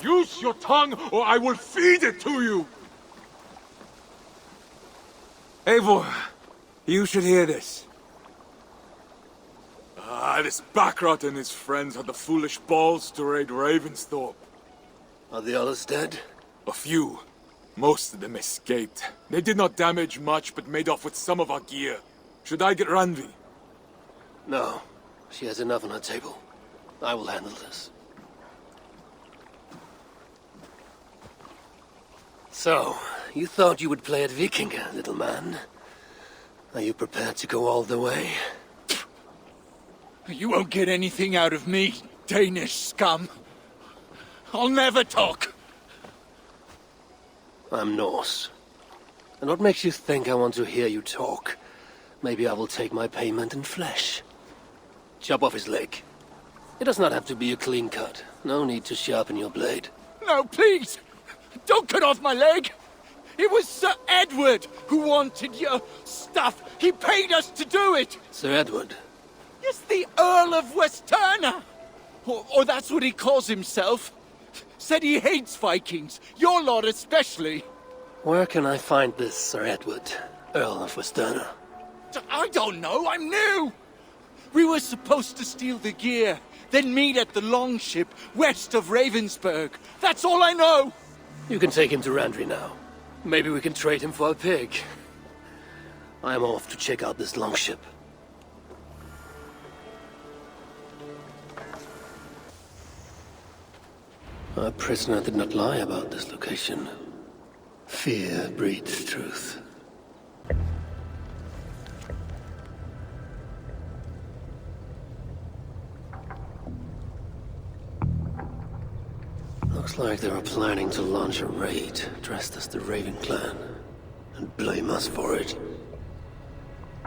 Use your tongue, or I will feed it to you! Eivor, you should hear this. This Backrot and his friends had the foolish balls to raid Ravensthorpe. Are the others dead? A few. Most of them escaped. They did not damage much, but made off with some of our gear. Should I get Randvi? No. She has enough on her table. I will handle this. So, you thought you would play at Vikinger, little man? Are you prepared to go all the way? You won't get anything out of me, Danish scum. I'll never talk. I'm Norse. And what makes you think I want to hear you talk? Maybe I will take my payment in flesh. Chop off his leg. It does not have to be a clean cut. No need to sharpen your blade. No, please! Don't cut off my leg! It was Sir Edward who wanted your stuff. He paid us to do it! Sir Edward? Yes, the Earl of Westerna! Or that's what he calls himself. Said he hates Vikings, your lot especially. Where can I find this Sir Edward, Earl of Westerna? I don't know, I'm new! We were supposed to steal the gear, then meet at the longship west of Ravensburg. That's all I know! You can take him to Randvi now. Maybe we can trade him for a pig. I am off to check out this longship. Our prisoner did not lie about this location. Fear breeds truth. Looks like they were planning to launch a raid, dressed as the Raven clan, and blame us for it.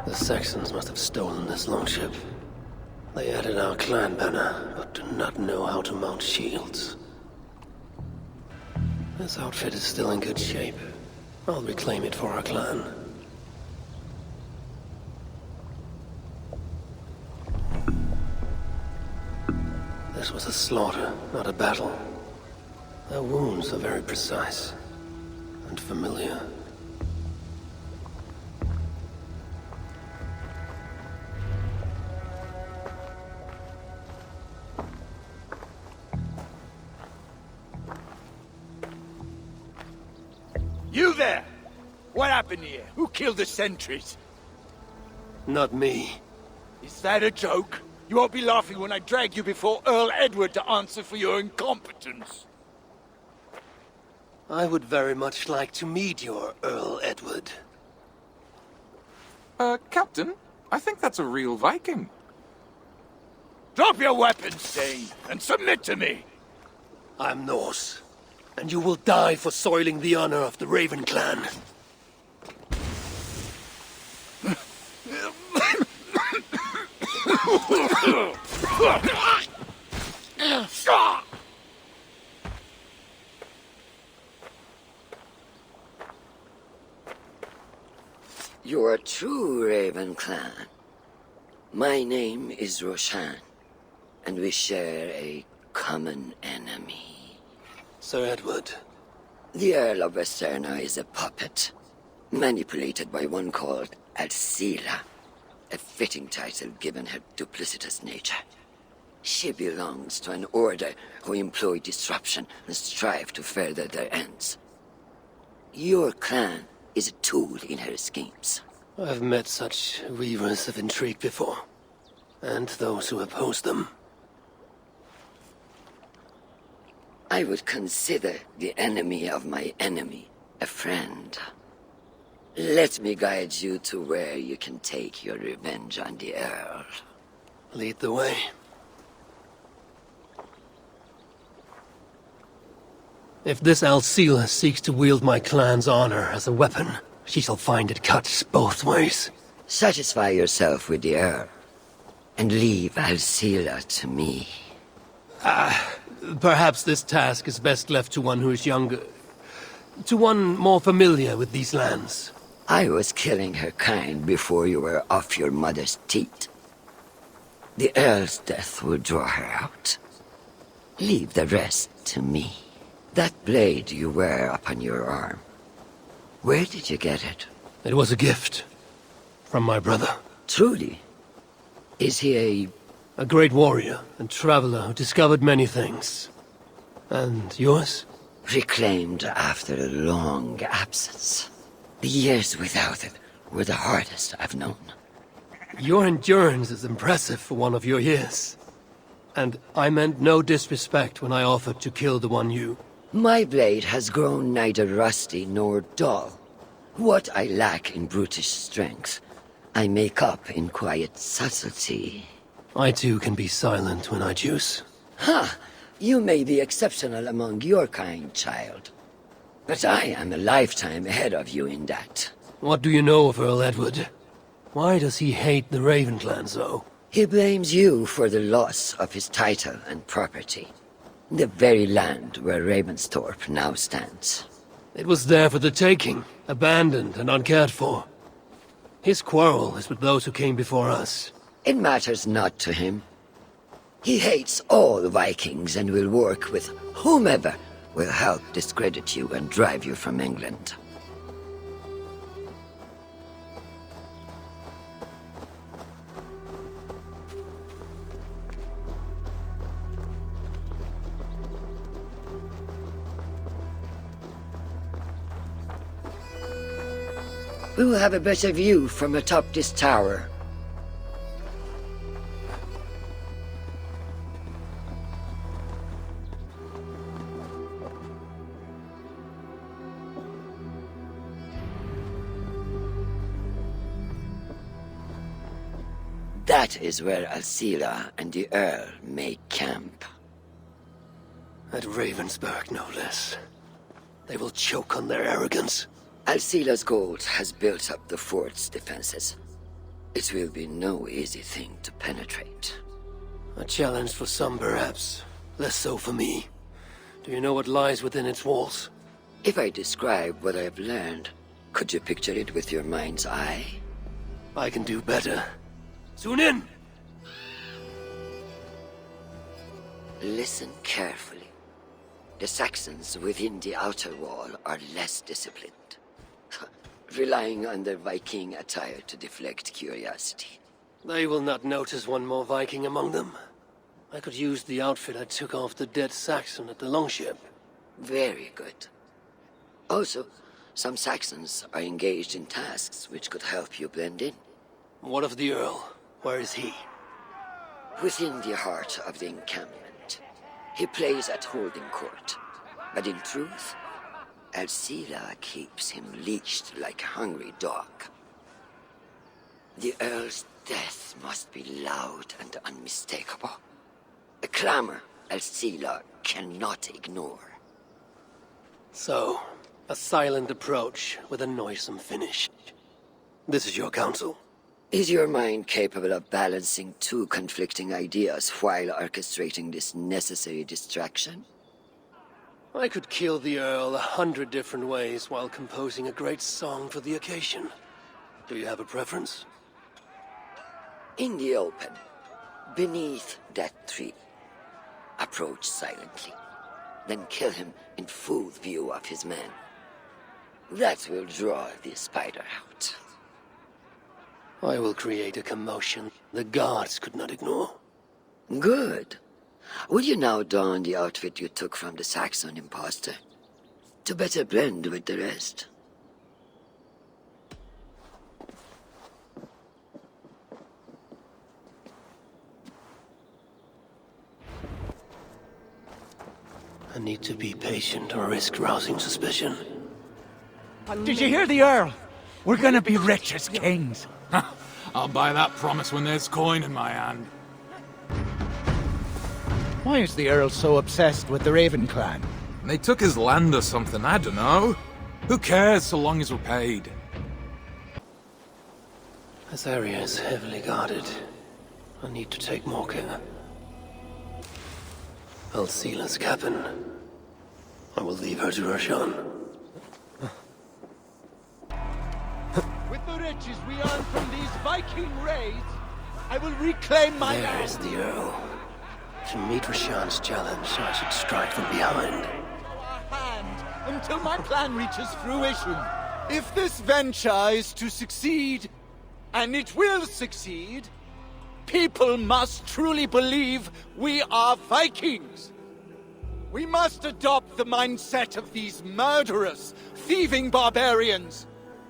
The Saxons must have stolen this longship. They added our clan banner, but do not know how to mount shields. This outfit is still in good shape. I'll reclaim it for our clan. This was a slaughter, not a battle. Their wounds are very precise and familiar. You there! What happened here? Who killed the sentries? Not me. Is that a joke? You won't be laughing when I drag you before Earl Edward to answer for your incompetence. I would very much like to meet your Earl Edward. Captain, I think that's a real Viking. Drop your weapons, Dane, and submit to me! I'm Norse, and you will die for soiling the honor of the Raven clan. You are true, Raven clan. My name is Roshan, and we share a common enemy. Sir Edward. The Earl of Westerna is a puppet, manipulated by one called Alcila, a fitting title given her duplicitous nature. She belongs to an order who employ disruption and strive to further their ends. Your clan is a tool in her schemes. I've met such weavers of intrigue before, and those who oppose them. I would consider the enemy of my enemy a friend. Let me guide you to where you can take your revenge on the Earl. Lead the way. If this Alcila seeks to wield my clan's honor as a weapon, she shall find it cuts both ways. Satisfy yourself with the Earl, and leave Alcila to me. Perhaps this task is best left to one who is younger. To one more familiar with these lands. I was killing her kind before you were off your mother's teat. The Earl's death will draw her out. Leave the rest to me. That blade you wear upon your arm, where did you get it? It was a gift. From my brother. Truly? Is he A great warrior and traveler who discovered many things. And yours? reclaimed after a long absence? The years without it were the hardest I've known. Your endurance is impressive for one of your years. And I meant no disrespect when I offered to kill the one you... My blade has grown neither rusty nor dull. What I lack in brutish strength, I make up in quiet subtlety. I too can be silent when I choose. Ha! You may be exceptional among your kind, child. But I am a lifetime ahead of you in that. What do you know of Earl Edward? Why does he hate the Raven clan so? He blames you for the loss of his title and property. The very land where Ravensthorpe now stands. It was there for the taking, abandoned and uncared for. His quarrel is with those who came before us. It matters not to him. He hates all Vikings and will work with whomever will help discredit you and drive you from England. We will have a better view from atop this tower. That is where Alcila and the Earl make camp. At Ravensburg, no less. They will choke on their arrogance. Alcila's gold has built up the fort's defenses. It will be no easy thing to penetrate. A challenge for some, perhaps. Less so for me. Do you know what lies within its walls? If I describe what I have learned, could you picture it with your mind's eye? I can do better. Soon in! Listen carefully. The Saxons within the outer wall are less disciplined, relying on their Viking attire to deflect curiosity. They will not notice one more Viking among them. I could use the outfit I took off the dead Saxon at the Longship. Very good. Also, some Saxons are engaged in tasks which could help you blend in. What of the Earl? Where is he? Within the heart of the encampment, he plays at holding court. But in truth, Alcila keeps him leashed like a hungry dog. The Earl's death must be loud and unmistakable. A clamor Alcila cannot ignore. So, a silent approach with a noisome finish. This is your counsel. Is your mind capable of balancing two conflicting ideas while orchestrating this necessary distraction? I could kill the Earl 100 different ways while composing a great song for the occasion. Do you have a preference? In the open, beneath that tree, approach silently, then kill him in full view of his men. That will draw the spider out. I will create a commotion the gods could not ignore. Good. Will you now don the outfit you took from the Saxon imposter? To better blend with the rest. I need to be patient or risk rousing suspicion. Did you hear the Earl? We're gonna be rich as kings. I'll buy that promise when there's coin in my hand. Why is the Earl so obsessed with the Raven clan? They took his land or something, I don't know. Who cares so long as we're paid? This area is heavily guarded. I need to take more care. Alcila's cabin. I will leave her to Roshan. With the riches we earn from these Viking raids, I will reclaim my There land. is the Earl. To meet Roshan's challenge, I should strike from behind. until my plan reaches fruition. If this venture is to succeed, and it will succeed, people must truly believe we are Vikings. We must adopt the mindset of these murderous, thieving barbarians.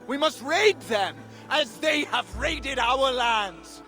We must raid them as they have raided our lands.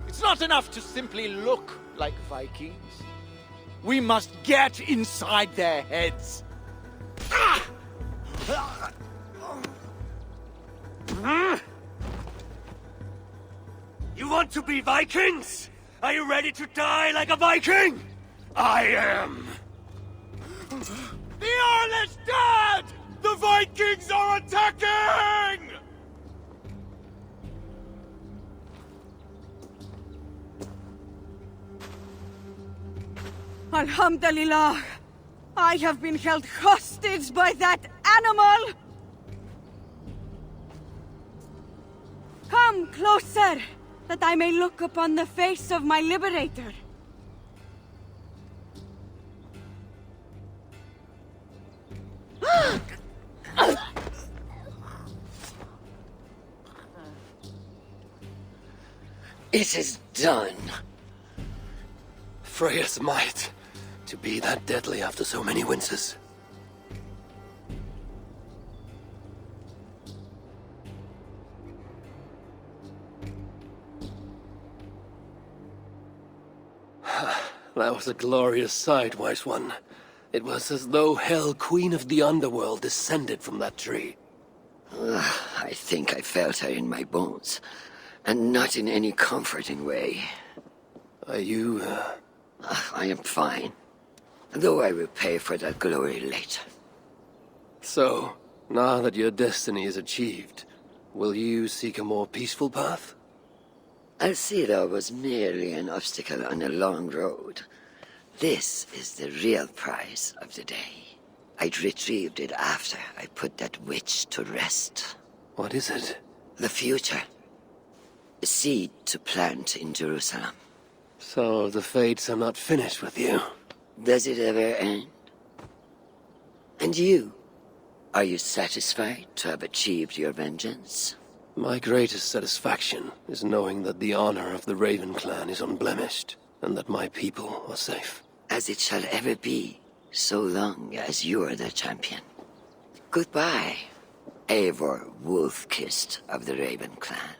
It's not enough to simply look like Vikings. We must get inside their heads. You want to be Vikings? Are you ready to die like a Viking? I am. The Earl is dead! The Vikings are attacking! Alhamdulillah! I have been held hostage by that animal! Come closer, that I may look upon the face of my liberator. It is done. Freya's might, to be that deadly after so many winces. That was a glorious sight, Wise One. It was as though Hell, Queen of the Underworld, descended from that tree. I think I felt her in my bones, and not in any comforting way. Are you, I am fine, though I will pay for that glory later. So, now that your destiny is achieved, will you seek a more peaceful path? Alcida was merely an obstacle on a long road. This is the real prize of the day. I'd retrieved it after I put that witch to rest. What is it? The future. A seed to plant in Jerusalem. So the fates are not finished with you? Does it ever end? And you? Are you satisfied to have achieved your vengeance? My greatest satisfaction is knowing that the honor of the Raven clan is unblemished, and that my people are safe. As it shall ever be, so long as you are the champion. Goodbye, Eivor Wolf-Kissed of the Raven clan.